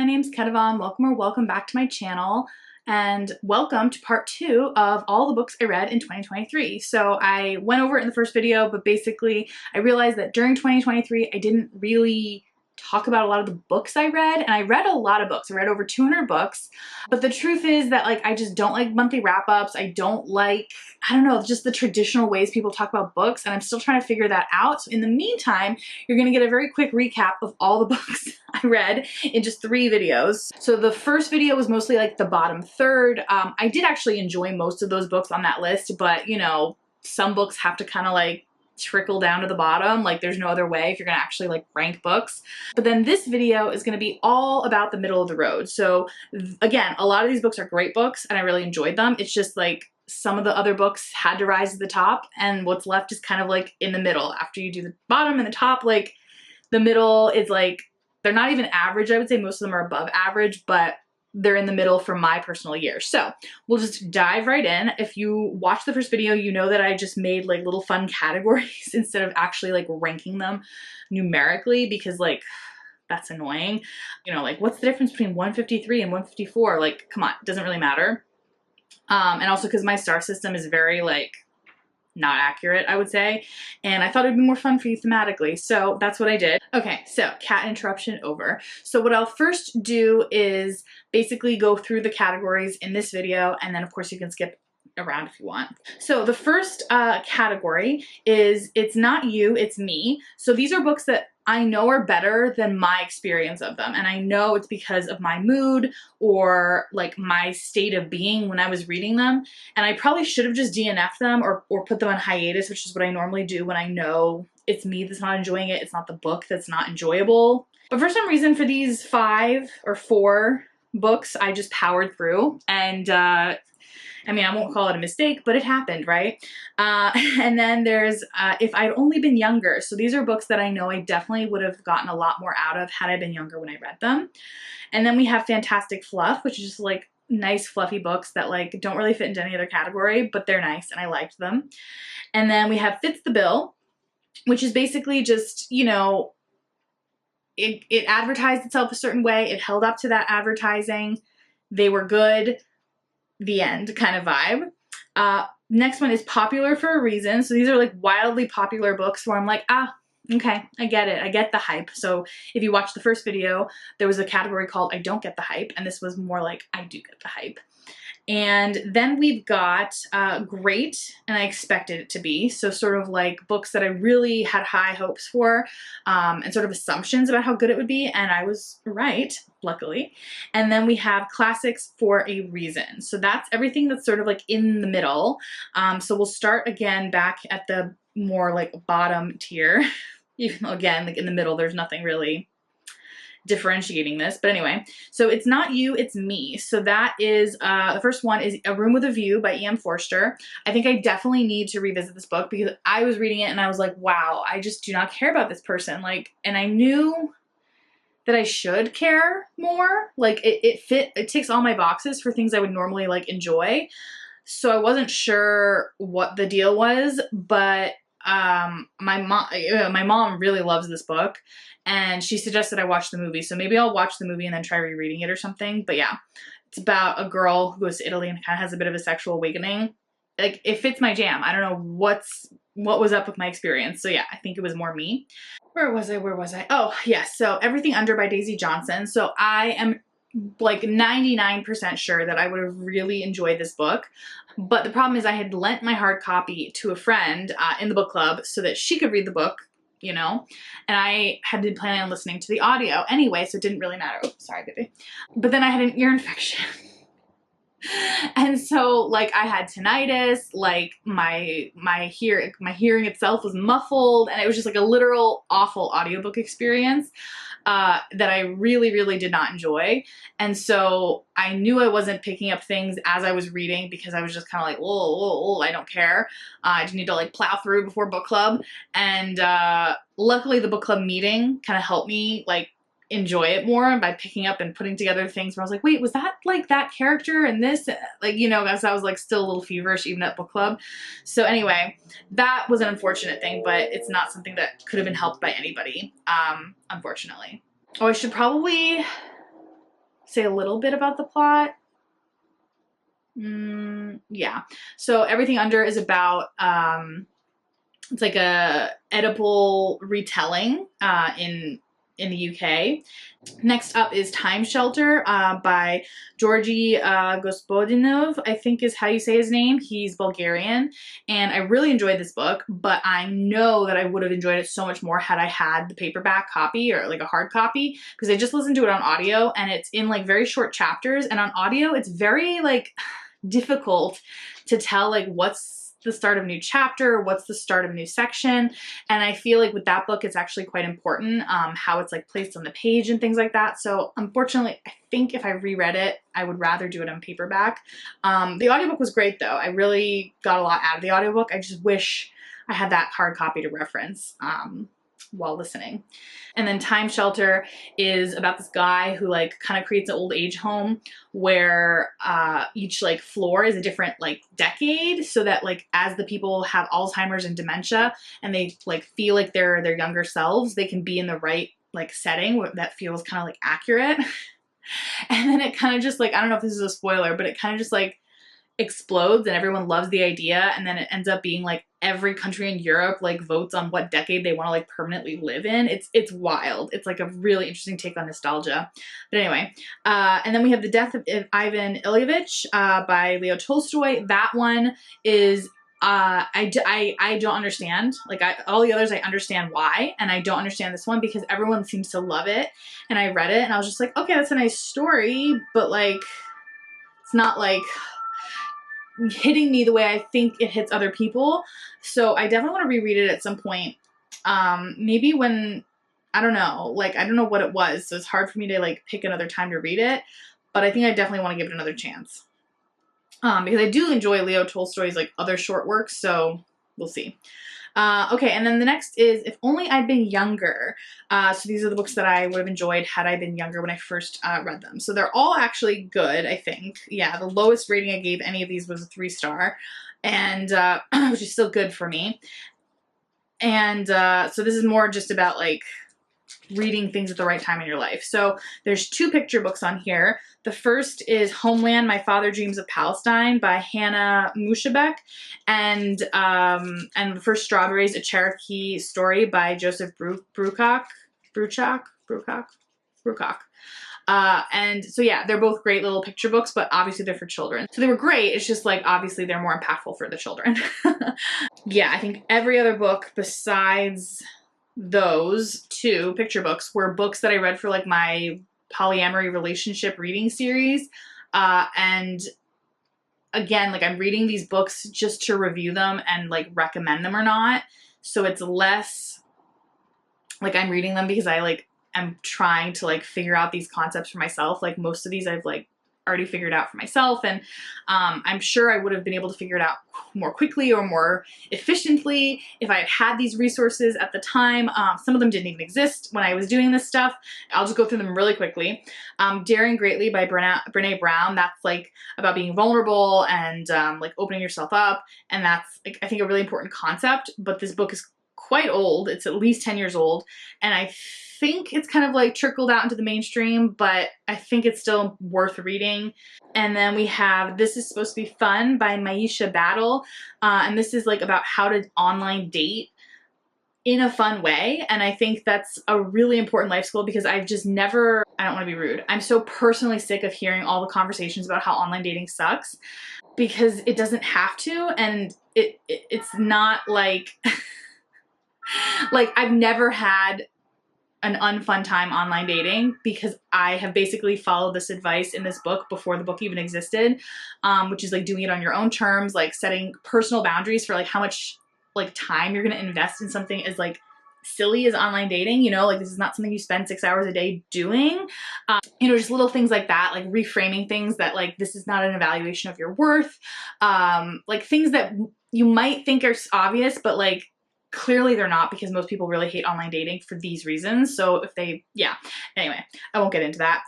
name's Ketevan. Welcome or welcome back to my channel, and welcome to part 2 of all the books I read in 2023. So I went over it in the first video, but basically I realized that during 2023 I didn't really talk about a lot of the books I read, and I read a lot of books. I read over 200 books, but the truth is that I just don't like monthly wrap-ups. I don't like, I don't know, just the traditional ways people talk about books, and I'm still trying to figure that out. So in the meantime, you're gonna get a very quick recap of all the books I read in just 3 videos. So the first video was mostly like the bottom third. I did actually enjoy most of those books on that list, but you know, some books have to kind of like trickle down to the bottom. Like there's no other way if you're gonna actually like rank books. But then this video is gonna be all about the middle of the road. So again, a lot of these books are great books and I really enjoyed them. It's just like some of the other books had to rise to the top, and what's left is kind of like in the middle. After you do the bottom and the top, like the middle is like, they're not even average. I would say most of them are above average, but they're in the middle for my personal year. So we'll just dive right in. If you watch the first video, you know that I just made like little fun categories instead of actually like ranking them numerically, because like that's annoying. You know, like what's the difference between 153 and 154? Like, come on, it doesn't really matter. And also because my star system is very like not accurate, I would say, and I thought it'd be more fun for you thematically, so that's what I did. Okay, so cat interruption over. So what I'll first do is basically go through the categories in this video, and then of course you can skip around if you want. So the first category is It's Not You, It's Me. So these are books that I know are better than my experience of them, and I know it's because of my mood or like my state of being when I was reading them, and I probably should have just DNF'd them or put them on hiatus, which is what I normally do when I know it's me that's not enjoying it, it's not the book that's not enjoyable. But for some reason, for these 5 or 4 books, I just powered through, and I mean, I won't call it a mistake, but it happened, right? And then there's If I'd Only Been Younger. So these are books that I know I definitely would have gotten a lot more out of had I been younger when I read them. And then we have Fantastic Fluff, which is just like nice fluffy books that like don't really fit into any other category, but they're nice and I liked them. And then we have Fits the Bill, which is basically just, you know, it advertised itself a certain way. It held up to that advertising. They were good. The end kind of vibe. Next one is Popular for a Reason. So these are like wildly popular books where I'm like, okay, I get it. I get the hype. So if you watch the first video, there was a category called I Don't Get the Hype, and this was more like I do get the hype. And then we've got Great, and I expected it to be. So sort of like books that I really had high hopes for, and sort of assumptions about how good it would be, and I was right, luckily. And then we have Classics for a Reason. So that's everything that's sort of like in the middle. So we'll start again back at the more like bottom tier, even though again, like in the middle, there's nothing really differentiating this, but anyway, so It's Not You, It's Me. So that is the first one is A Room with a View by E.M. Forster. I think I definitely need to revisit this book because I was reading it and I was like, wow, I just do not care about this person. Like, and I knew that I should care more. Like it ticks all my boxes for things I would normally like enjoy. So I wasn't sure what the deal was, but my mom really loves this book, and she suggested I watch the movie, so maybe I'll watch the movie and then try rereading it or something. But yeah, it's about a girl who goes to Italy and kind of has a bit of a sexual awakening. Like, it fits my jam. I don't know what was up with my experience. So yeah, I think it was more me. Where was I? Oh yes, so Everything Under by Daisy Johnson. So I am like 99% sure that I would have really enjoyed this book. But the problem is I had lent my hard copy to a friend in the book club so that she could read the book, you know, and I had been planning on listening to the audio anyway, so it didn't really matter. Oh, sorry, baby. But then I had an ear infection. And so like I had tinnitus, like my hearing itself was muffled, and it was just like a literal awful audiobook experience that I really, really did not enjoy. And so I knew I wasn't picking up things as I was reading because I was just kind of like, whoa, I don't care. I just need to like plow through before book club. And luckily the book club meeting kind of helped me like enjoy it more by picking up and putting together things where I was like, wait, was that like that character and this? Like, you know, as I was like still a little feverish even at book club. So anyway, that was an unfortunate thing, but it's not something that could have been helped by anybody, unfortunately. Oh, I should probably say a little bit about the plot. Yeah. So everything under is about, it's like a Oedipal retelling in the UK. Next up is Time Shelter by Georgy Gospodinov, I think is how you say his name. He's Bulgarian, and I really enjoyed this book, but I know that I would have enjoyed it so much more had I had the paperback copy or like a hard copy, because I just listened to it on audio, and it's in like very short chapters, and on audio it's very like difficult to tell like what's the start of a new chapter, what's the start of a new section. And I feel like with that book, it's actually quite important how it's like placed on the page and things like that. So unfortunately, I think if I reread it, I would rather do it on paperback. The audiobook was great though. I really got a lot out of the audiobook. I just wish I had that hard copy to reference while listening. And then Time Shelter is about this guy who like kind of creates an old age home where each like floor is a different like decade, so that like as the people have Alzheimer's and dementia and they like feel like they're their younger selves, they can be in the right like setting that feels kind of like accurate. And then it kind of just like, I don't know if this is a spoiler, but it kind of just like explodes and everyone loves the idea, and then it ends up being like every country in Europe like votes on what decade they want to like permanently live in. It's wild. It's like a really interesting take on nostalgia. But anyway, and then we have The Death of Ivan Ilyvich by Leo Tolstoy. That one is I don't understand. Like all the others I understand why, and I don't understand this one because everyone seems to love it. And I read it and I was just like, okay, that's a nice story, but like it's not like hitting me the way I think it hits other people. So I definitely want to reread it at some point. Maybe when, I don't know, like I don't know what it was, so it's hard for me to like pick another time to read it, but I think I definitely want to give it another chance. Because I do enjoy Leo Tolstoy's like other short works, so we'll see. Okay, and then the next is If Only I'd Been Younger. So these are the books that I would have enjoyed had I been younger when I first read them. So they're all actually good, I think. Yeah, the lowest rating I gave any of these was a 3-star, and which is still good for me. And so this is more just about like reading things at the right time in your life. So there's 2 picture books on here. The first is Homeland, My Father Dreams of Palestine by Hannah Mushabek, and the first Strawberries, A Cherokee Story by Joseph Brucock. And so yeah, they're both great little picture books, but obviously they're for children. So they were great. It's just like, obviously they're more impactful for the children. Yeah, I think every other book besides those 2 picture books were books that I read for like my polyamory relationship reading series. And again, like I'm reading these books just to review them and like recommend them or not. So it's less like I'm reading them because I like am trying to like figure out these concepts for myself. Like most of these I've like already figured out for myself, and I'm sure I would have been able to figure it out more quickly or more efficiently if I had had these resources at the time. Some of them didn't even exist when I was doing this stuff. I'll just go through them really quickly. Daring Greatly by Brene Brown. That's like about being vulnerable and like opening yourself up, and that's like I think a really important concept. But this book is quite old. It's at least 10 years old, and I think it's kind of like trickled out into the mainstream, but I think it's still worth reading. And then we have This Is Supposed to Be Fun by Maisha Battle, and this is like about how to online date in a fun way. And I think that's a really important life skill because I've just never, I don't want to be rude, I'm so personally sick of hearing all the conversations about how online dating sucks, because it doesn't have to, and it's not like like I've never had an unfun time online dating because I have basically followed this advice in this book before the book even existed, which is like doing it on your own terms, like setting personal boundaries for like how much like time you're going to invest in something as like silly as online dating, you know, like this is not something you spend 6 hours a day doing, you know, just little things like that, like reframing things that like this is not an evaluation of your worth, like things that you might think are obvious, but like clearly they're not, because most people really hate online dating for these reasons. So if they, yeah, anyway, I won't get into that.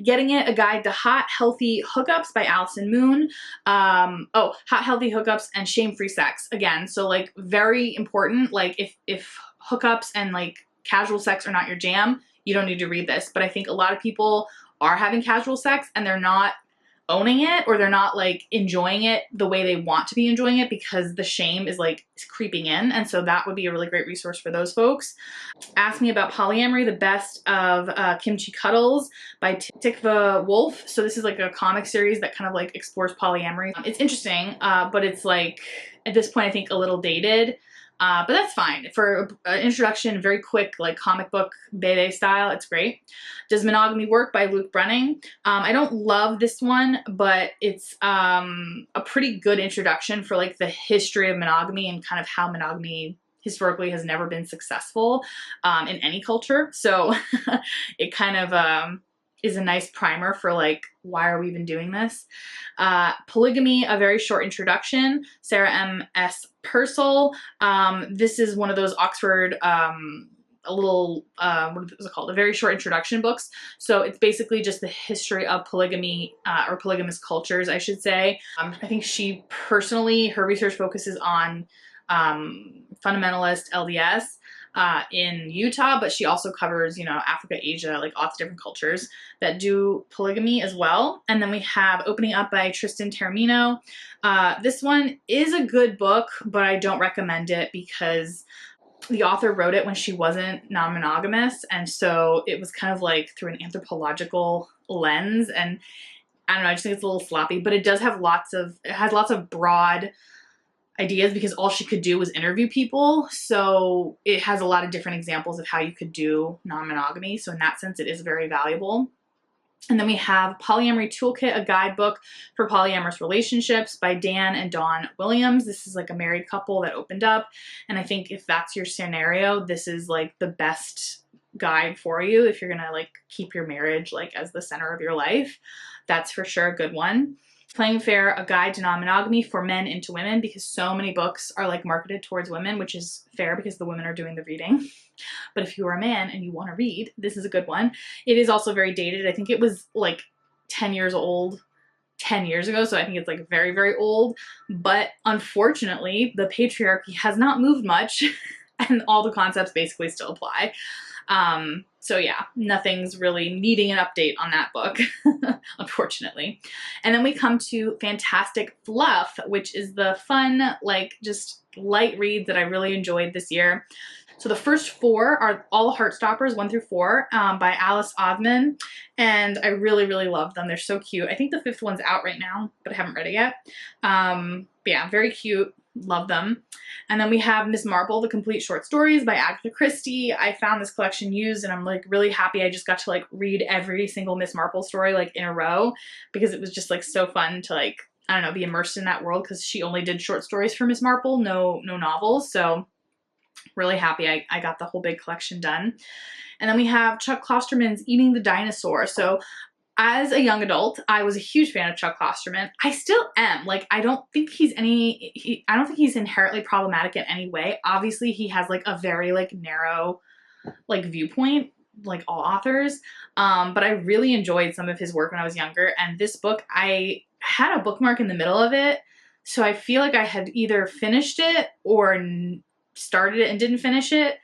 Getting It, A Guide to Hot, Healthy Hookups by Allison Moon. Oh, Hot, Healthy Hookups and Shame-Free Sex. Again, so like very important, like if hookups and like casual sex are not your jam, you don't need to read this. But I think a lot of people are having casual sex and they're not owning it, or they're not like enjoying it the way they want to be enjoying it because the shame is like creeping in. And so that would be a really great resource for those folks. Ask me about Polyamory, the best of Kimchi, Cuddles by Ketevan Wolf. So this is like a comic series that kind of like explores polyamory. It's interesting, but it's like at this point I think a little dated. But that's fine. For an introduction, very quick, like comic book BD style, it's great. Does Monogamy Work by Luke Brunning. I don't love this one, but it's a pretty good introduction for like the history of monogamy and kind of how monogamy historically has never been successful in any culture. So it kind of is a nice primer for like, why are we even doing this? Polygamy, a very short introduction, Sarah M.S. Purcell. This is one of those Oxford, a little, what is it called? A very short introduction books. So it's basically just the history of polygamy, or polygamous cultures, I should say. I think she personally, her research focuses on fundamentalist LDS in Utah, but she also covers, you know, Africa, Asia, like lots of different cultures that do polygamy as well. And then we have Opening Up by Tristan Taormino. This one is a good book, but I don't recommend it because the author wrote it when she wasn't non-monogamous, and so it was kind of like through an anthropological lens, and I don't know, I just think it's a little sloppy, but it does have it has lots of broad ideas because all she could do was interview people. So it has a lot of different examples of how you could do non-monogamy. So in that sense, it is very valuable. And then we have Polyamory Toolkit, a guidebook for polyamorous relationships by Dan and Dawn Williams. This is like a married couple that opened up. And I think if that's your scenario, this is like the best guide for you if you're gonna like keep your marriage like as the center of your life. That's for sure a good one. Playing Fair, a guide to non-monogamy for men and to women, because so many books are like marketed towards women, which is fair because the women are doing the reading. But if you are a man and you want to read, this is a good one. It is also very dated. I think it was like 10 years old 10 years ago, so I think it's like very, very old. But unfortunately, the patriarchy has not moved much and all the concepts basically still apply. So yeah, nothing's really needing an update on that book, unfortunately. And then we come to Fantastic Fluff, which is the fun, like just light reads that I really enjoyed this year. So the first four are all Heartstoppers, 1 through 4, by Alice Othman, and I really, really love them. They're so cute. I think the 5th one's out right now, but I haven't read it yet. But yeah, very cute. Love them. And then we have Miss Marple, The Complete Short Stories by Agatha Christie. I found this collection used and I'm like really happy I just got to like read every single Miss Marple story like in a row, because it was just like so fun to like, I don't know, be immersed in that world, because she only did short stories for Miss Marple, no novels. So really happy I got the whole big collection done. And then we have Chuck Klosterman's Eating the Dinosaur. So as a young adult, I was a huge fan of Chuck Klosterman. I still am. Like, I don't think he's inherently problematic in any way. Obviously, he has like a very like narrow like viewpoint, like all authors. But I really enjoyed some of his work when I was younger. And this book, I had a bookmark in the middle of it. So I feel like I had either finished it or started it and didn't finish it,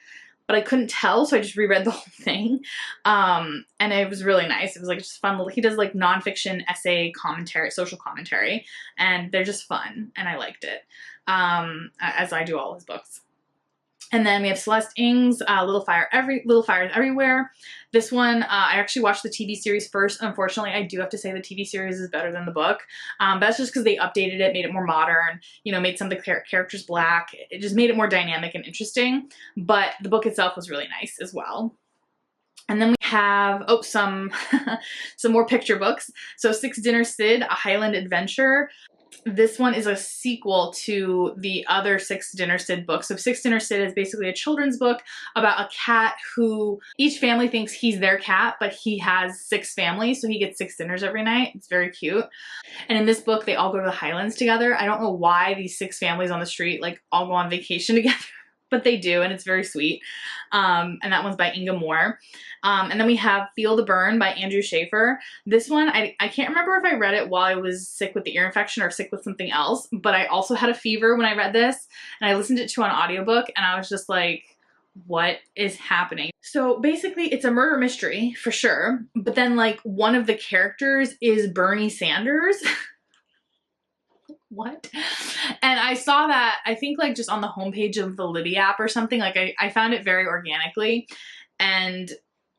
but I couldn't tell, so I just reread the whole thing. And it was really nice. It was like just fun little, he does like nonfiction essay commentary, social commentary, and they're just fun, and I liked it, as I do all his books. And then we have Celeste Ng's Little Fires Everywhere. This one, I actually watched the TV series first. Unfortunately, I do have to say the TV series is better than the book. But that's just because they updated it, made it more modern, you know, made some of the characters black. It just made it more dynamic and interesting. But the book itself was really nice as well. And then we have, some more picture books. So Six Dinner Sid, A Highland Adventure. This one is a sequel to the other Six Dinner Sid book. So Six Dinner Sid is basically a children's book about a cat who each family thinks he's their cat, but he has 6 families, so he gets 6 dinners every night. It's very cute. And in this book, they all go to the Highlands together. I don't know why these 6 families on the street like all go on vacation together, but they do, and it's very sweet. And that one's by Inga Moore. And then we have Feel the Burn by Andrew Schaefer. This one, I can't remember if I read it while I was sick with the ear infection or sick with something else, but I also had a fever when I read this, and I listened to it on audiobook, and I was just like, what is happening? So basically it's a murder mystery for sure, but then like one of the characters is Bernie Sanders. What? And I saw that, I think like just on the homepage of the Libby app or something, like I found it very organically, and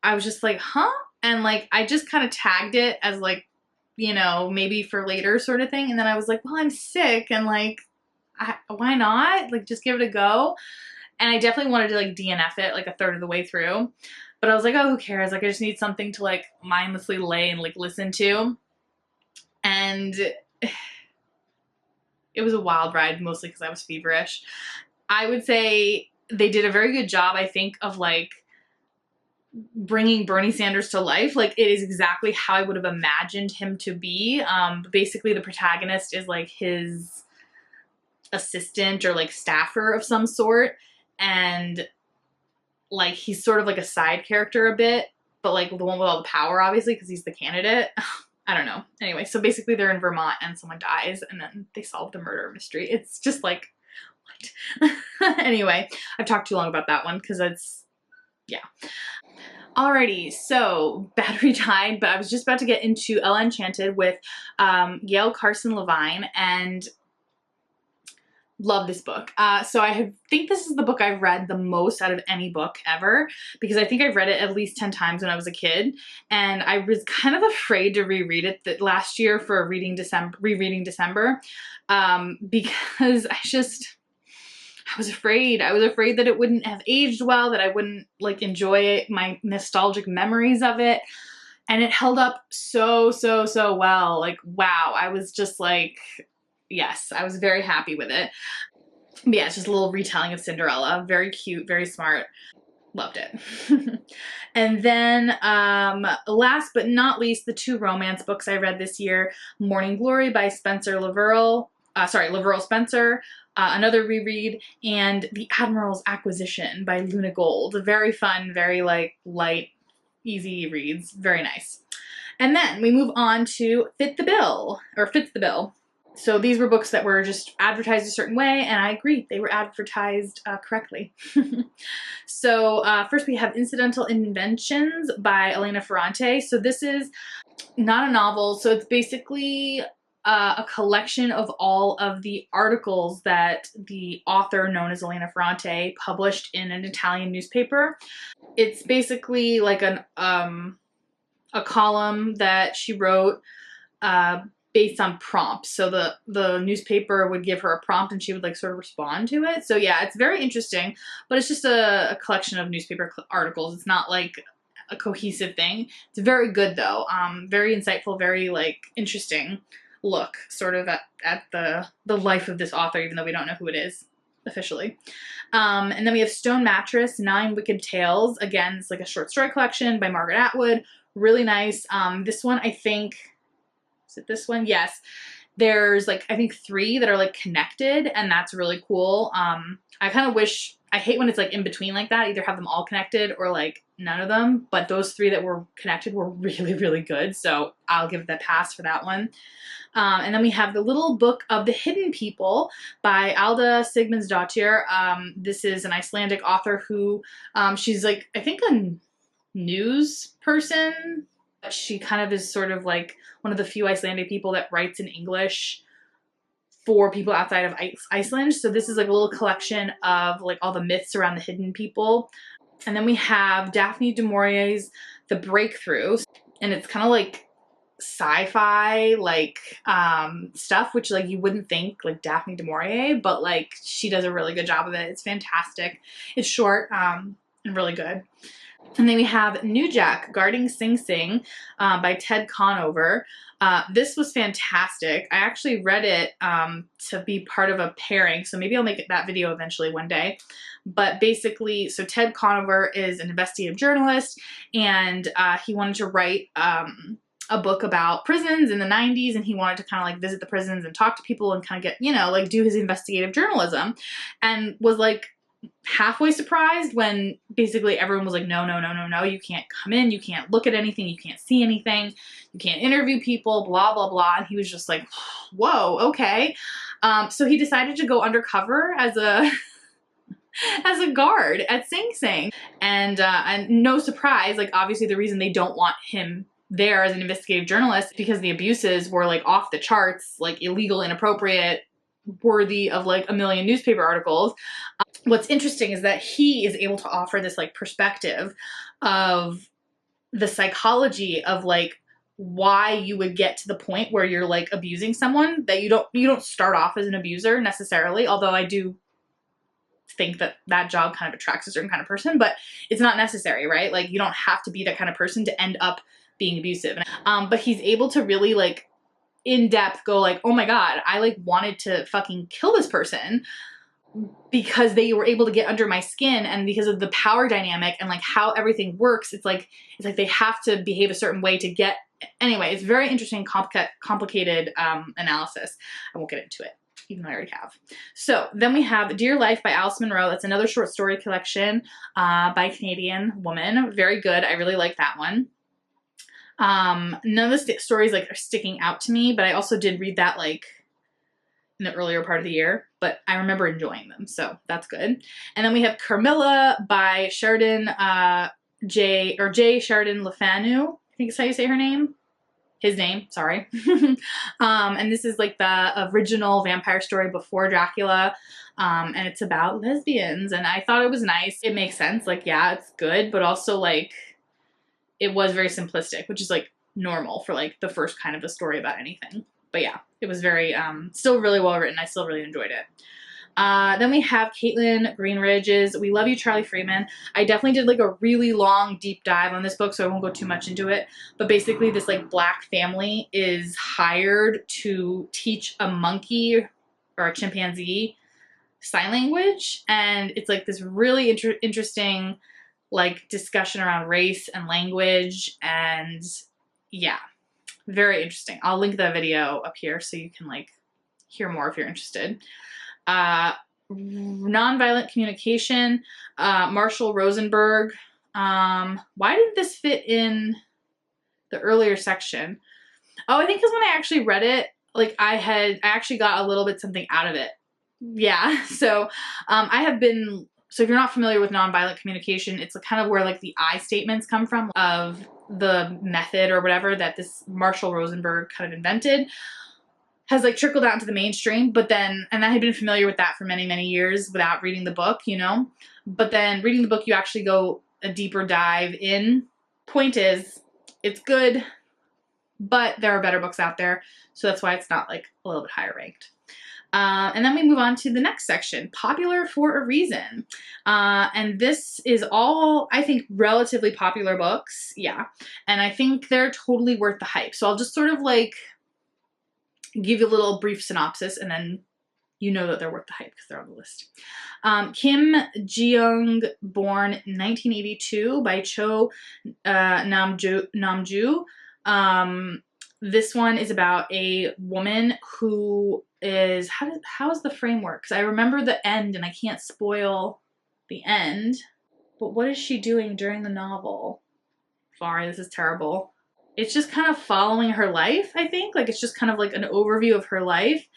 I was just like, huh? And like I just kind of tagged it as like, you know, maybe for later sort of thing. And then I was like, well, I'm sick, and like, why not? Like, just give it a go. And I definitely wanted to like DNF it like a third of the way through. But I was like, oh, who cares? Like, I just need something to like mindlessly lay and like listen to. And it was a wild ride, mostly because I was feverish. I would say they did a very good job, I think, of like bringing Bernie Sanders to life. Like, it is exactly how I would have imagined him to be. Basically, the protagonist is like his assistant or like staffer of some sort, and like he's sort of like a side character a bit, but like the one with all the power, obviously, because he's the candidate. I don't know. Anyway, so basically they're in Vermont and someone dies and then they solve the murder mystery. It's just like, what? Anyway, I've talked too long about that one because it's, yeah. Alrighty, so battery died, but I was just about to get into Ella Enchanted with Yale Carson Levine, and love this book. So I think this is the book I've read the most out of any book ever, because I think I've read it at least 10 times when I was a kid, and I was kind of afraid to reread it last year for rereading December, because I was afraid. I was afraid that it wouldn't have aged well, that I wouldn't like enjoy my nostalgic memories of it. And it held up so well. Like, wow. I was just like, yes, I was very happy with it. But yeah, it's just a little retelling of Cinderella. Very cute, very smart. Loved it. And then last but not least, the two romance books I read this year: Morning Glory by Spencer Laverle Spencer, another reread, and The Admiral's Acquisition by Luna Gold. Very fun, very like light, easy reads. Very nice. And then we move on to Fits the Bill. So these were books that were just advertised a certain way, and I agree, they were advertised correctly. So first we have Incidental Inventions by Elena Ferrante. So this is not a novel, so it's basically a collection of all of the articles that the author, known as Elena Ferrante, published in an Italian newspaper. It's basically like a column that she wrote based on prompts. So the newspaper would give her a prompt and she would like sort of respond to it. So yeah, it's very interesting, but it's just a collection of newspaper articles. It's not like a cohesive thing. It's very good though. Very insightful, very like interesting look sort of at the life of this author, even though we don't know who it is officially. And then we have Stone Mattress, 9 Wicked Tales. Again, it's like a short story collection by Margaret Atwood. Really nice. This one, I think, is it this one? Yes. There's like, I think 3 that are like connected, and that's really cool. I kind of wish, I hate when it's like in between like that, either have them all connected or like none of them, but those 3 that were connected were really good, so I'll give the pass for that one. And then we have The Little Book of the Hidden People by Alda Sigmundsdóttir. This is an Icelandic author who, she's like, I think a news person. She kind of is sort of like one of the few Icelandic people that writes in English for people outside of Iceland. So this is like a little collection of like all the myths around the hidden people. And then we have Daphne du Maurier's The Breakthrough, and it's kind of like sci-fi like stuff, which like you wouldn't think like Daphne du Maurier, but like she does a really good job of it. It's fantastic. It's short and really good. And then we have New Jack, Guarding Sing Sing by Ted Conover. This was fantastic. I actually read it to be part of a pairing, so maybe I'll make that video eventually one day. But basically, so Ted Conover is an investigative journalist, and he wanted to write a book about prisons in the 90s, and he wanted to kind of like visit the prisons and talk to people and kind of get, you know, like do his investigative journalism, and was like halfway surprised when basically everyone was like, no, you can't come in, you can't look at anything, you can't see anything, you can't interview people, blah, blah, blah. And he was just like, whoa, okay. So he decided to go undercover as a as a guard at Sing Sing. And no surprise, like obviously the reason they don't want him there as an investigative journalist because the abuses were like off the charts, like illegal, inappropriate, worthy of like a million newspaper articles. What's interesting is that he is able to offer this like perspective of the psychology of like why you would get to the point where you're like abusing someone, that you don't start off as an abuser necessarily, although I do think that that job kind of attracts a certain kind of person, but it's not necessary, right? Like you don't have to be that kind of person to end up being abusive. But he's able to really like in depth go like, oh my God, I like wanted to fucking kill this person because they were able to get under my skin, and because of the power dynamic and like how everything works, it's like they have to behave a certain way to get, anyway, it's very interesting, complicated analysis. I won't get into it, even though I already have. So then we have Dear Life by Alice Munro. That's another short story collection by a Canadian woman. Very good. I really like that one. None of the stories like are sticking out to me, but I also did read that like in the earlier part of the year, but I remember enjoying them, so that's good. And then we have Carmilla by Sheridan J Sheridan LeFanu, I think is how you say her name. His name, sorry. And this is like the original vampire story before Dracula, and it's about lesbians, and I thought it was nice. It makes sense, like yeah, it's good, but also like it was very simplistic, which is like normal for like the first kind of a story about anything. But yeah, it was very, still really well written. I still really enjoyed it. Then we have Caitlin Greenridge's We Love You, Charlie Freeman. I definitely did like a really long deep dive on this book, so I won't go too much into it. But basically this like black family is hired to teach a monkey or a chimpanzee sign language. And it's like this really interesting like discussion around race and language, and yeah. Very interesting. I'll link that video up here so you can like hear more if you're interested. Nonviolent Communication, Marshall Rosenberg. Why didn't this fit in the earlier section? Oh, I think because when I actually read it, like I actually got a little bit something out of it. Yeah. So so if you're not familiar with nonviolent communication, it's kind of where like the I statements come from of the method or whatever that this Marshall Rosenberg kind of invented, has like trickled out into the mainstream. But then, and I had been familiar with that for many, many years without reading the book, you know, but then reading the book, you actually go a deeper dive in. Point is, it's good, but there are better books out there. So that's why it's not like a little bit higher ranked. And then we move on to the next section, Popular for a Reason. And this is all, I think, relatively popular books. Yeah. And I think they're totally worth the hype. So I'll just sort of like give you a little brief synopsis, and then you know that they're worth the hype because they're on the list. Kim Ji-young, born 1982 by Cho Namju. This one is about a woman who is, how is the framework? Because I remember the end and I can't spoil the end, but what is she doing during the novel? Sorry, this is terrible. It's just kind of following her life, I think. Like it's just kind of like an overview of her life,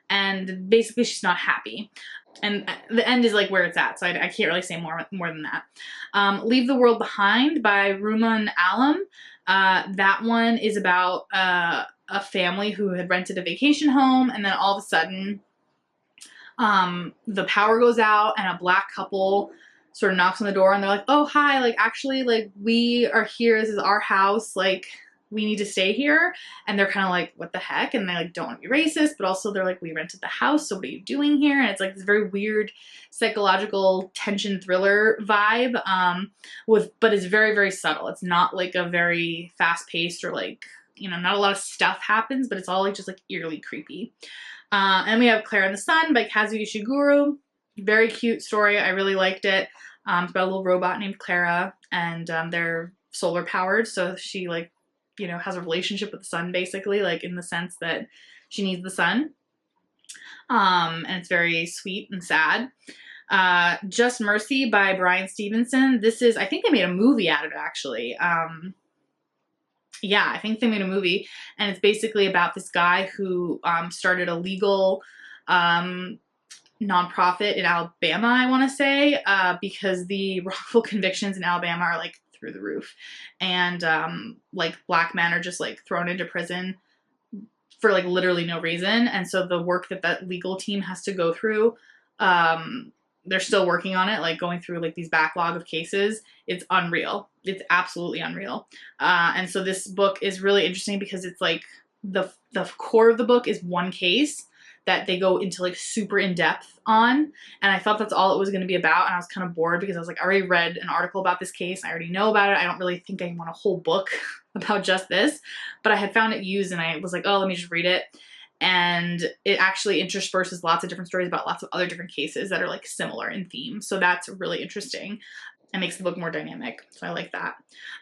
and basically she's not happy. And the end is like where it's at, so I can't really say more than that. Leave the World Behind by Ruman Alam. That one is about a family who had rented a vacation home, and then all of a sudden the power goes out and a black couple sort of knocks on the door, and they're like, oh hi, like actually like we are here, this is our house, like we need to stay here. And they're kind of like, what the heck? And they like don't want to be racist, but also they're like, we rented the house, so what are you doing here? And it's like this very weird psychological tension thriller vibe, but it's very, very subtle. It's not like a very fast paced or like, you know, not a lot of stuff happens, but it's all like just like eerily creepy. And we have Claire and the Sun by Kazuo Ishiguro. Very cute story. I really liked it. It's about a little robot named Clara, and they're solar powered, so she like, you know, has a relationship with the sun basically, like in the sense that she needs the sun. And it's very sweet and sad. Just Mercy by Brian Stevenson. This is, I think they made a movie out of it actually. Yeah, I think they made a movie, and it's basically about this guy who started a legal nonprofit in Alabama, I want to say, because the wrongful convictions in Alabama are like through the roof, and like black men are just like thrown into prison for like literally no reason. And so the work that that legal team has to go through, they're still working on it, like going through like these backlog of cases. It's unreal. It's absolutely unreal. And so this book is really interesting because it's like the core of the book is one case that they go into like super in depth on. And I thought that's all it was going to be about. And I was kind of bored because I was like, I already read an article about this case. I already know about it. I don't really think I want a whole book about just this, but I had found it used and I was like, oh, let me just read it. And it actually intersperses lots of different stories about lots of other different cases that are like similar in theme. So that's really interesting and makes the book more dynamic. So I like that.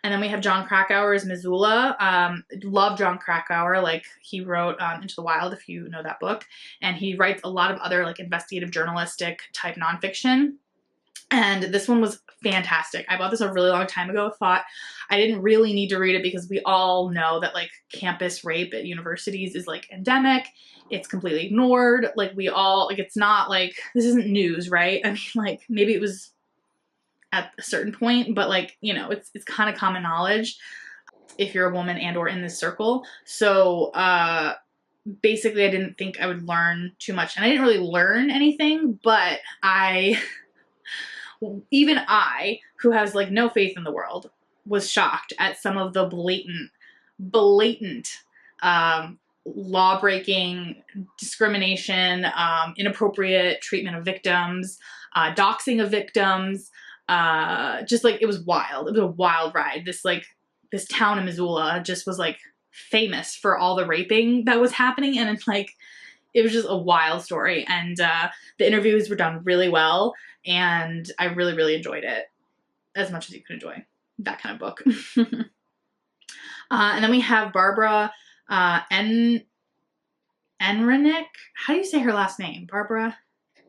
And then we have Jon Krakauer's Missoula. Love Jon Krakauer. Like he wrote Into the Wild, if you know that book. And he writes a lot of other like investigative journalistic type nonfiction. And this one was fantastic. I bought this a really long time ago. Thought I didn't really need to read it because we all know that like campus rape at universities is like endemic. It's completely ignored. Like we all, like it's not like, this isn't news, right? I mean, like maybe it was at a certain point, but like, you know, it's kind of common knowledge if you're a woman and or in this circle. So basically I didn't think I would learn too much, and I didn't really learn anything, but even I, who has like no faith in the world, was shocked at some of the blatant law-breaking, discrimination, inappropriate treatment of victims, doxing of victims. Just like, it was wild. It was a wild ride. This town in Missoula just was like famous for all the raping that was happening. And it's like, it was just a wild story. And the interviews were done really well. And I really, really enjoyed it as much as you could enjoy that kind of book. And then we have Barbara Ehrenreich. How do you say her last name? Barbara?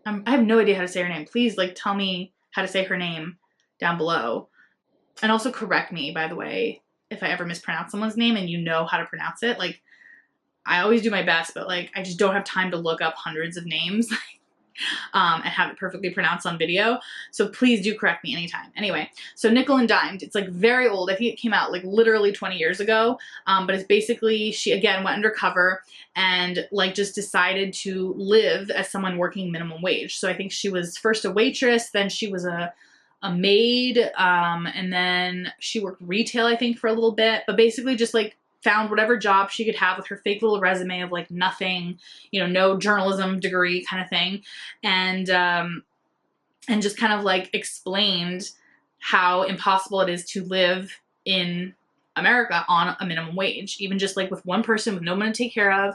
I have no idea how to say her name. Please like tell me how to say her name down below. And also correct me, by the way, if I ever mispronounce someone's name and you know how to pronounce it. Like, I always do my best, but like, I just don't have time to look up hundreds of names and have it perfectly pronounced on video. So please do correct me anytime. Anyway, so Nickel and Dimed. It's like very old. I think it came out like literally 20 years ago. But it's basically, she again went undercover and like just decided to live as someone working minimum wage. So I think she was first a waitress, then she was a maid, and then she worked retail, I think, for a little bit, but basically just like found whatever job she could have with her fake little resume of like nothing, you know, no journalism degree kind of thing. And just kind of like explained how impossible it is to live in America on a minimum wage, even just like with one person with no one to take care of.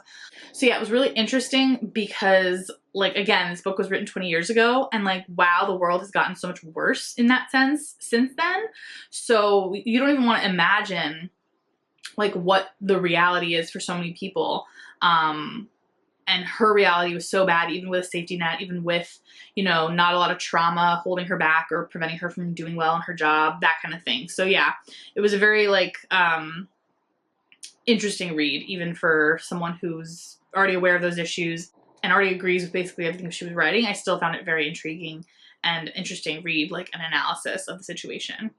So yeah, it was really interesting because like, again, this book was written 20 years ago and like, wow, the world has gotten so much worse in that sense since then. So you don't even want to imagine like what the reality is for so many people. And her reality was so bad, even with a safety net, even with, you know, not a lot of trauma holding her back or preventing her from doing well in her job, that kind of thing. So yeah, it was a very like interesting read, even for someone who's already aware of those issues and already agrees with basically everything she was writing. I still found it very intriguing and interesting read, like an analysis of the situation.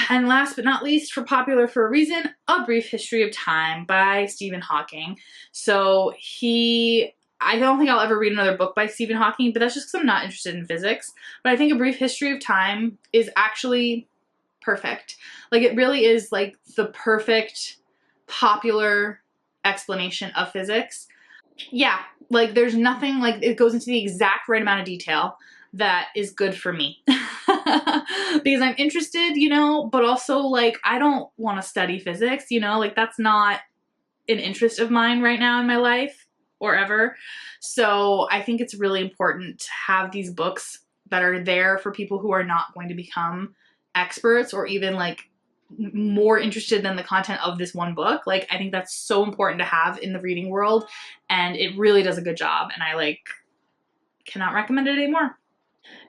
And last but not least, for Popular for a Reason, A Brief History of Time by Stephen Hawking. So I don't think I'll ever read another book by Stephen Hawking, but that's just because I'm not interested in physics. But I think A Brief History of Time is actually perfect. Like, it really is like the perfect popular explanation of physics. Yeah, like there's nothing, like it goes into the exact right amount of detail that is good for me. Because I'm interested, you know, but also like I don't want to study physics, you know, like that's not an interest of mine right now in my life or ever. So I think it's really important to have these books that are there for people who are not going to become experts or even like more interested than the content of this one book. Like, I think that's so important to have in the reading world, and it really does a good job, and I like cannot recommend it anymore.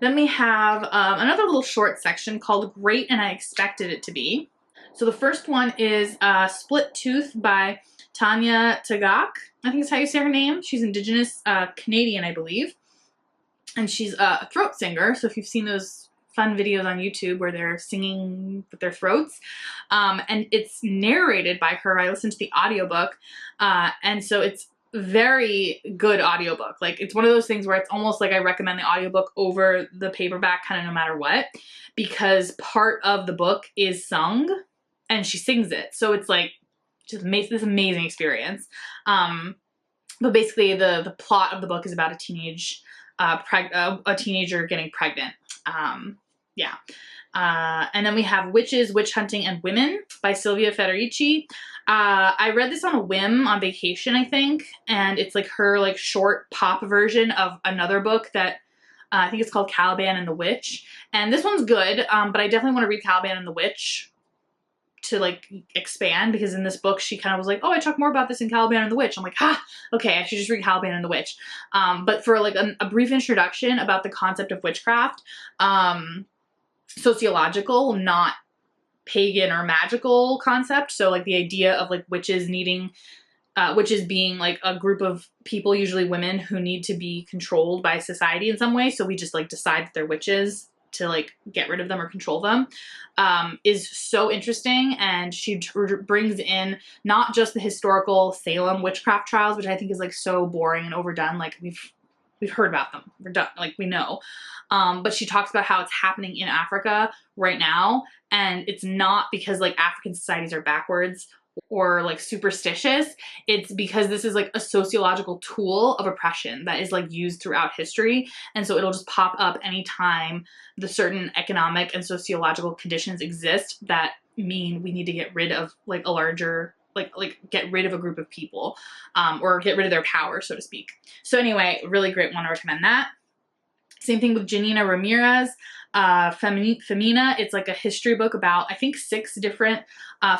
Then we have another little short section called Great and I Expected It to Be. So the first one is Split Tooth by Tanya Tagaq. I think is how you say her name. She's Indigenous Canadian, I believe. and she's a throat singer. So if you've seen those fun videos on YouTube where they're singing with their throats, and it's narrated by her. I listened to the audiobook, and so it's very good audiobook. Like, it's one of those things where it's almost like I recommend the audiobook over the paperback kind of no matter what, because part of the book is sung and she sings it. So it's like just makes this amazing experience. But basically the plot of the book is about a teenager getting pregnant. Yeah. And then we have Witches, Witch Hunting, and Women by Silvia Federici. I read this on a whim on vacation, I think, and it's like her like short pop version of another book that I think it's called Caliban and the Witch. And this one's good, but I definitely want to read Caliban and the Witch to like expand, because in this book she kind of was like, oh, I talk more about this in Caliban and the Witch. I'm like, okay, I should just read Caliban and the Witch. But for like a brief introduction about the concept of witchcraft, sociological, not pagan or magical concept. So like the idea of like witches needing, witches being like a group of people, usually women, who need to be controlled by society in some way. So we just like decide that they're witches to like get rid of them or control them, is so interesting. And she brings in not just the historical Salem witchcraft trials, which I think is like so boring and overdone. Like we've heard about them. We're done. Like we know. But she talks about how it's happening in Africa right now. And it's not because like African societies are backwards or like superstitious. It's because this is like a sociological tool of oppression that is like used throughout history. And so it'll just pop up anytime the certain economic and sociological conditions exist that mean we need to get rid of like a larger, like get rid of a group of people, or get rid of their power, so to speak. So anyway, really great, want to recommend that. Same thing with Janina Ramirez, Femina. It's like a history book about, I think, 6 different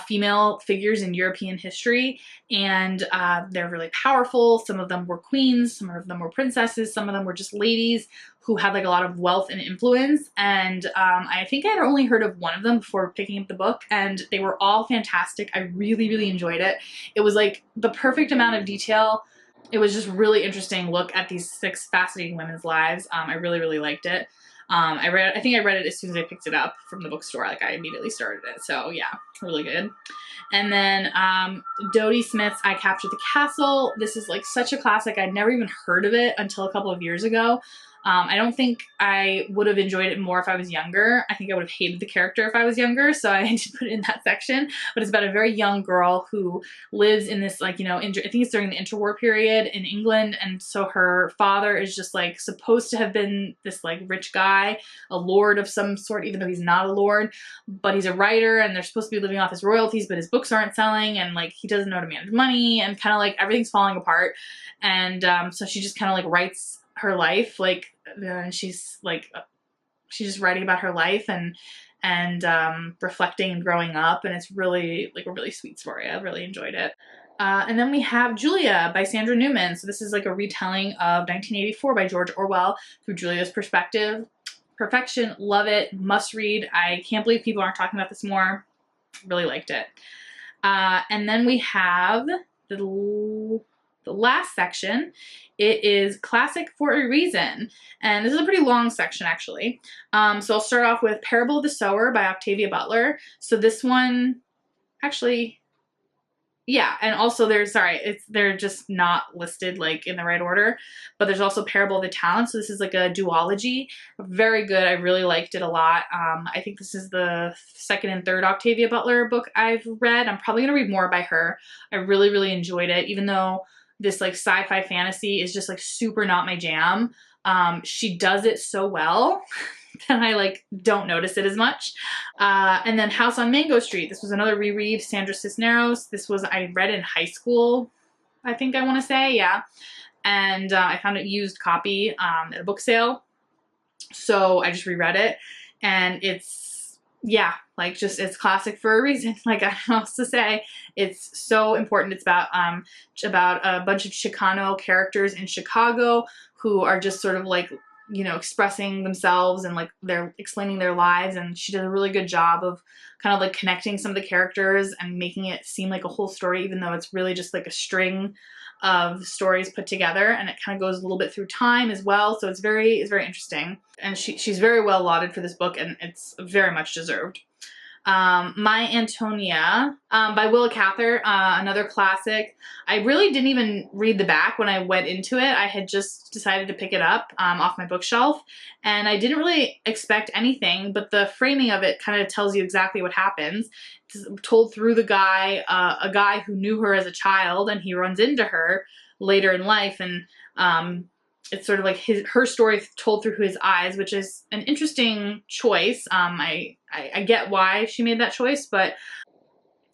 female figures in European history, and they're really powerful. Some of them were queens, some of them were princesses, some of them were just ladies who had like a lot of wealth and influence, and I think I had only heard of one of them before picking up the book, and they were all fantastic. I really, really enjoyed it. It was like the perfect amount of detail. It was just really interesting look at these 6 fascinating women's lives. I really, really liked it. I think I read it as soon as I picked it up from the bookstore. Like, I immediately started it. So yeah, really good. And then Dodie Smith's I Captured the Castle. This is like such a classic. I'd never even heard of it until a couple of years ago. I don't think I would have enjoyed it more if I was younger. I think I would have hated the character if I was younger, so I did put it in that section. But it's about a very young girl who lives in this, like, you know, I think it's during the interwar period in England, and so her father is just, like, supposed to have been this, like, rich guy, a lord of some sort, even though he's not a lord, but he's a writer, and they're supposed to be living off his royalties, but his books aren't selling, and, like, he doesn't know how to manage money, and kind of, like, everything's falling apart. And so she just kind of, like, writes her life, like, she's just writing about her life and reflecting and growing up, and it's really like a really sweet story. I really enjoyed it. And then we have Julia by Sandra Newman. So this is like a retelling of 1984 by George Orwell through Julia's perspective. Perfection, love it, must read. I can't believe people aren't talking about this more. Really liked it. And then we have the last section. It is Classic for a Reason, and this is a pretty long section, actually. So I'll start off with Parable of the Sower by Octavia Butler. So this one, actually, yeah, and also they're just not listed like in the right order, but there's also Parable of the Talent. So this is like a duology, very good. I really liked it a lot. I think this is the 2nd and 3rd Octavia Butler book I've read. I'm probably gonna read more by her. I really, really enjoyed it, even though this like sci-fi fantasy is just like super not my jam. She does it so well that I like don't notice it as much. And then House on Mango Street. This was another reread, Sandra Cisneros. This was, I read in high school, I think I want to say, yeah. And I found a used copy at a book sale. So I just reread it, and it's, yeah, like just, it's classic for a reason. Like, I don't know what else to say. It's so important. It's about a bunch of Chicano characters in Chicago who are just sort of like, you know, expressing themselves and like they're explaining their lives, and she did a really good job of kind of like connecting some of the characters and making it seem like a whole story, even though it's really just like a string of stories put together, and it kind of goes a little bit through time as well. So it's very interesting. And she's very well lauded for this book, and it's very much deserved. My Antonia by Willa Cather, another classic. I really didn't even read the back when I went into it. I had just decided to pick it up off my bookshelf, and I didn't really expect anything, but the framing of it kind of tells you exactly what happens. It's told through the guy, a guy who knew her as a child, and he runs into her later in life, and it's sort of like her story told through his eyes, which is an interesting choice. I get why she made that choice, but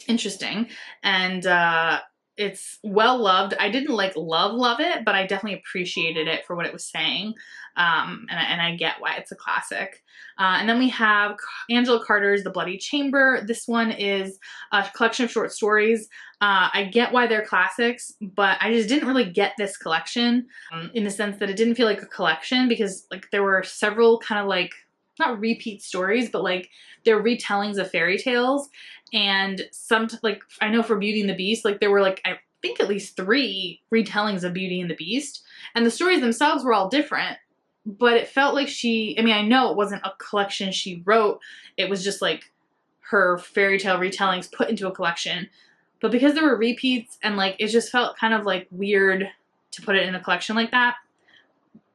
interesting. And it's well loved. I didn't like love it, but I definitely appreciated it for what it was saying. And I get why it's a classic. And then we have Angela Carter's The Bloody Chamber. This one is a collection of short stories. I get why they're classics, but I just didn't really get this collection in the sense that it didn't feel like a collection, because like there were several kind of like, not repeat stories, but like they're retellings of fairy tales. And some, like, I know for Beauty and the Beast, like there were like, I think at least 3 retellings of Beauty and the Beast. And the stories themselves were all different, but it felt like I mean, I know it wasn't a collection she wrote. It was just like her fairy tale retellings put into a collection. But because there were repeats, and like, it just felt kind of like weird to put it in a collection like that.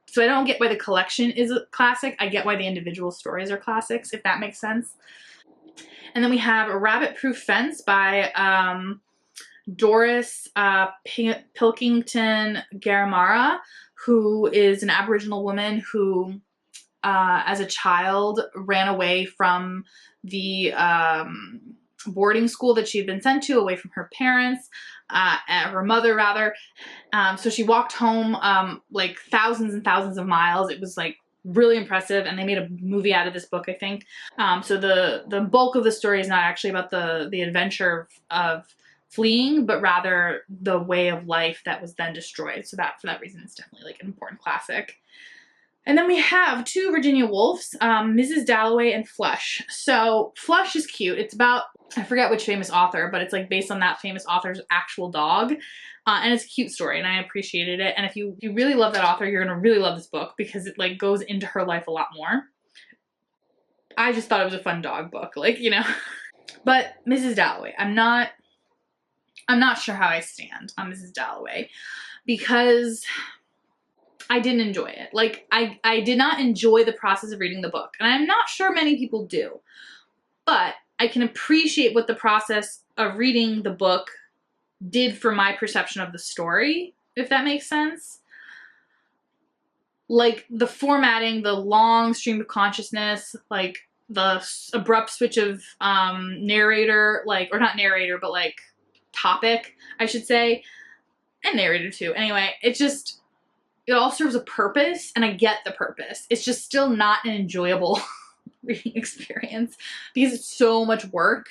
So I don't get why the collection is a classic. I get why the individual stories are classics, if that makes sense. And then we have A Rabbit Proof Fence by Doris Pilkington Garamara, who is an Aboriginal woman who, as a child, ran away from the boarding school that she had been sent to, away from her parents, her mother rather. So she walked home like thousands and thousands of miles. It was like really impressive, and they made a movie out of this book, I think. So the bulk of the story is not actually about the adventure of fleeing, but rather the way of life that was then destroyed. So that, for that reason, it's definitely like an important classic. And then we have 2 Virginia Woolfs, Mrs. Dalloway and Flush. So Flush is cute. It's about, I forget which famous author, but it's like based on that famous author's actual dog. And it's a cute story, and I appreciated it. And if you really love that author, you're gonna really love this book, because it like goes into her life a lot more. I just thought it was a fun dog book, like, you know. But Mrs. Dalloway, I'm not sure how I stand on Mrs. Dalloway, because I didn't enjoy it. Like, I did not enjoy the process of reading the book, and I'm not sure many people do, but I can appreciate what the process of reading the book did for my perception of the story, if that makes sense. Like the formatting, the long stream of consciousness, like the abrupt switch of narrator, like, or not narrator, but like topic, I should say, and narrator too. Anyway, it all serves a purpose, and I get the purpose. It's just still not an enjoyable reading experience, because it's so much work.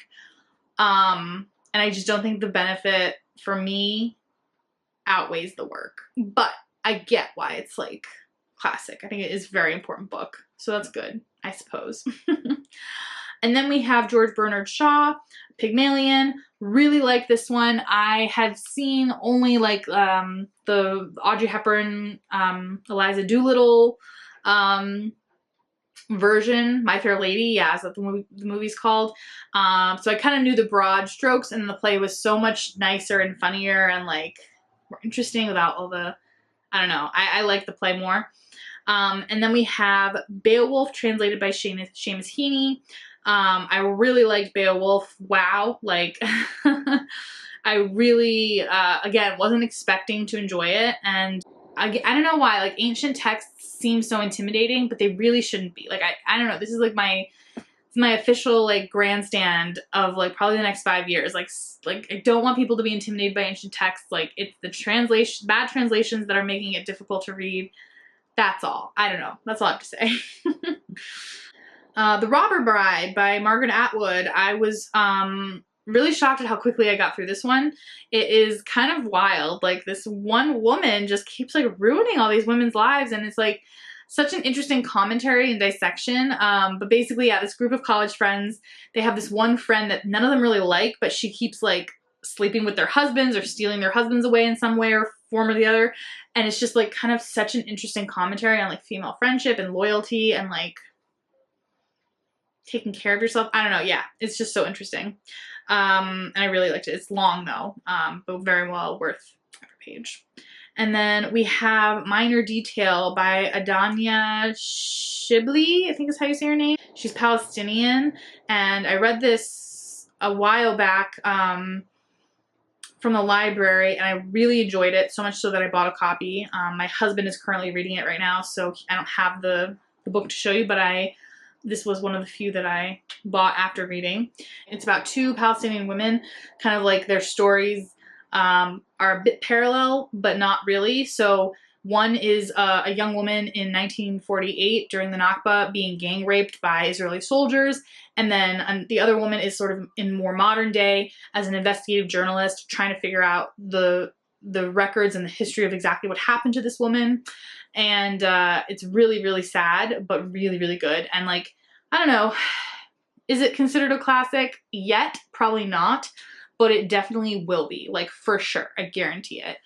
And I just don't think the benefit for me outweighs the work. But I get why it's like classic. I think it is a very important book. So that's good, I suppose. And then we have George Bernard Shaw, Pygmalion. Really like this one. I had seen only like the Audrey Hepburn, Eliza Doolittle version, My Fair Lady. Yeah, is that the movie's called. So I kind of knew the broad strokes, and the play was so much nicer and funnier and like more interesting without all the, I don't know. I like the play more. And then we have Beowulf, translated by Seamus Heaney. I really liked Beowulf. Wow. Like, I really, again, wasn't expecting to enjoy it. And I don't know why, like, ancient texts seem so intimidating, but they really shouldn't be. Like, I don't know. This is like my official, like, grandstand of, like, probably the next 5 years. Like, I don't want people to be intimidated by ancient texts. Like, it's the bad translations that are making it difficult to read. That's all. I don't know. That's all I have to say. The Robber Bride by Margaret Atwood. I was really shocked at how quickly I got through this one. It is kind of wild. Like, this one woman just keeps like ruining all these women's lives, and it's like such an interesting commentary and dissection. But basically, yeah, this group of college friends, they have this one friend that none of them really like, but she keeps like sleeping with their husbands or stealing their husbands away in some way or form or the other. And it's just like kind of such an interesting commentary on like female friendship and loyalty and like taking care of yourself. I don't know. Yeah, it's just so interesting. And I really liked it. It's long though, but very well worth every page. And then we have Minor Detail by Adanya Shibli, I think is how you say her name. She's Palestinian, and I read this a while back from the library, and I really enjoyed it, so much so that I bought a copy. My husband is currently reading it right now, so I don't have the book to show you, but this was one of the few that I bought after reading. It's about two Palestinian women, kind of like their stories are a bit parallel, but not really. So one is a young woman in 1948 during the Nakba being gang raped by Israeli soldiers. And then the other woman is sort of in more modern day as an investigative journalist trying to figure out the records and the history of exactly what happened to this woman. And it's really, really sad, but really, really good. And like, I don't know, is it considered a classic yet? Probably not. But it definitely will be, like, for sure. I guarantee it.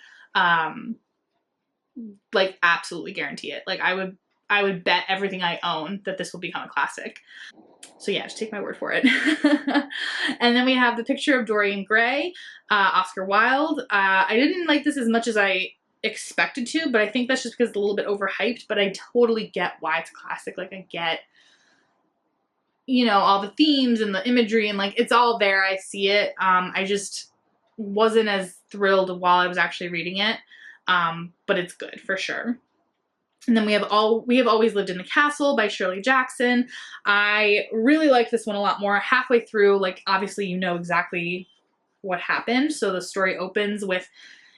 Like, absolutely guarantee it. Like, I would bet everything I own that this will become a classic. So yeah, just take my word for it. And then we have The Picture of Dorian Gray, Oscar Wilde. I didn't like this as much as I expected to, but I think that's just because it's a little bit overhyped, but I totally get why it's a classic. Like, I get, you know, all the themes and the imagery and like it's all there. I see it. I just wasn't as thrilled while I was actually reading it. But it's good for sure. And then we have Always Lived in the Castle by Shirley Jackson. I really like this one a lot more. Halfway through, like obviously you know exactly what happened. So the story opens with,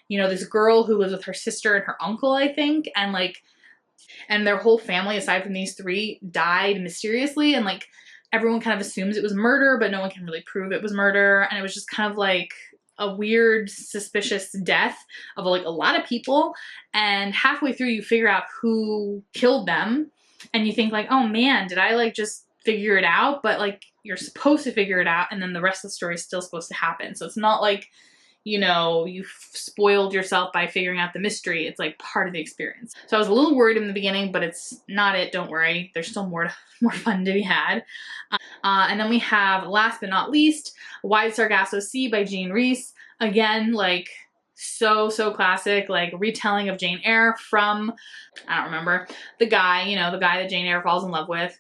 you know, this girl who lives with her sister and her uncle, I think, and like, and their whole family aside from these three died mysteriously, and like everyone kind of assumes it was murder, but no one can really prove it was murder. And it was just kind of like a weird, suspicious death of like a lot of people. And halfway through you figure out who killed them. And you think like, oh man, did I like just figure it out? But like you're supposed to figure it out. And then the rest of the story is still supposed to happen. So it's not like, you know, you spoiled yourself by figuring out the mystery. It's like part of the experience. So I was a little worried in the beginning, but it's not it. Don't worry. There's still more fun to be had. And then we have, last but not least, Wide Sargasso Sea by Jean Rhys. Again, like so classic, like retelling of Jane Eyre from, I don't remember, the guy, you know, the guy that Jane Eyre falls in love with.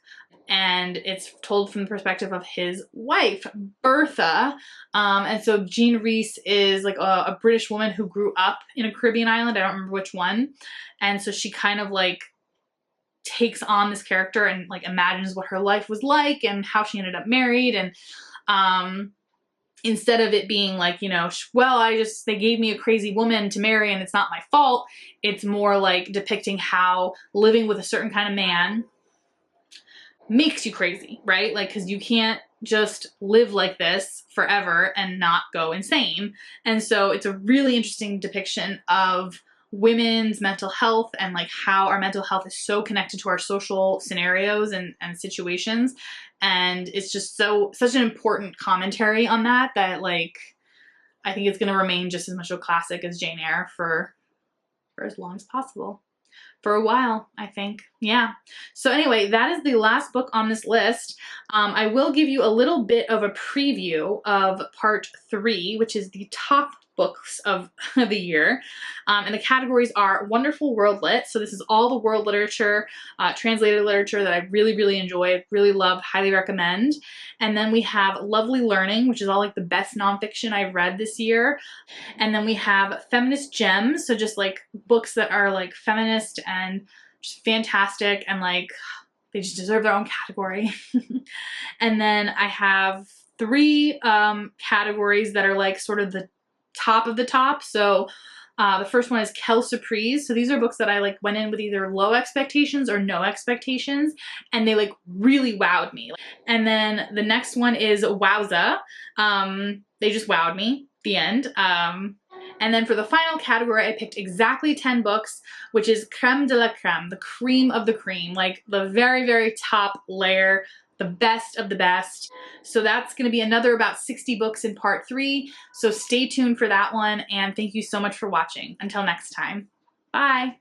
And it's told from the perspective of his wife, Bertha. And so Jean Rhys is like a British woman who grew up in a Caribbean island. I don't remember which one. And so she kind of like takes on this character and like imagines what her life was like and how she ended up married. And instead of it being like, you know, well, they gave me a crazy woman to marry and it's not my fault. It's more like depicting how living with a certain kind of man makes you crazy, right? Like, because you can't just live like this forever and not go insane. And so it's a really interesting depiction of women's mental health and like how our mental health is so connected to our social scenarios and situations. And it's just such an important commentary on that like I think it's going to remain just as much of a classic as Jane Eyre for as long as possible. For a while, I think. Yeah. So anyway, that is the last book on this list. I will give you a little bit of a preview of part 3, which is the top books of the year. And the categories are Wonderful World Lit. So this is all the world literature, translated literature that I really enjoy, really love, highly recommend. And then we have Lovely Learning, which is all like the best nonfiction I've read this year. And then we have Feminist Gems. So just like books that are like feminist and just fantastic and like they just deserve their own category. And then I have 3 categories that are like sort of the top of the top. So the first one is Quelle Surprise. So these are books that I like went in with either low expectations or no expectations, and they like really wowed me. And then the next one is Wowza. They just wowed me. The end. And then for the final category, I picked exactly 10 books, which is creme de la creme, the cream of the cream, like the very top layer, the best of the best. So that's going to be another about 60 books in part 3. So stay tuned for that one, and thank you so much for watching. Until next time, bye.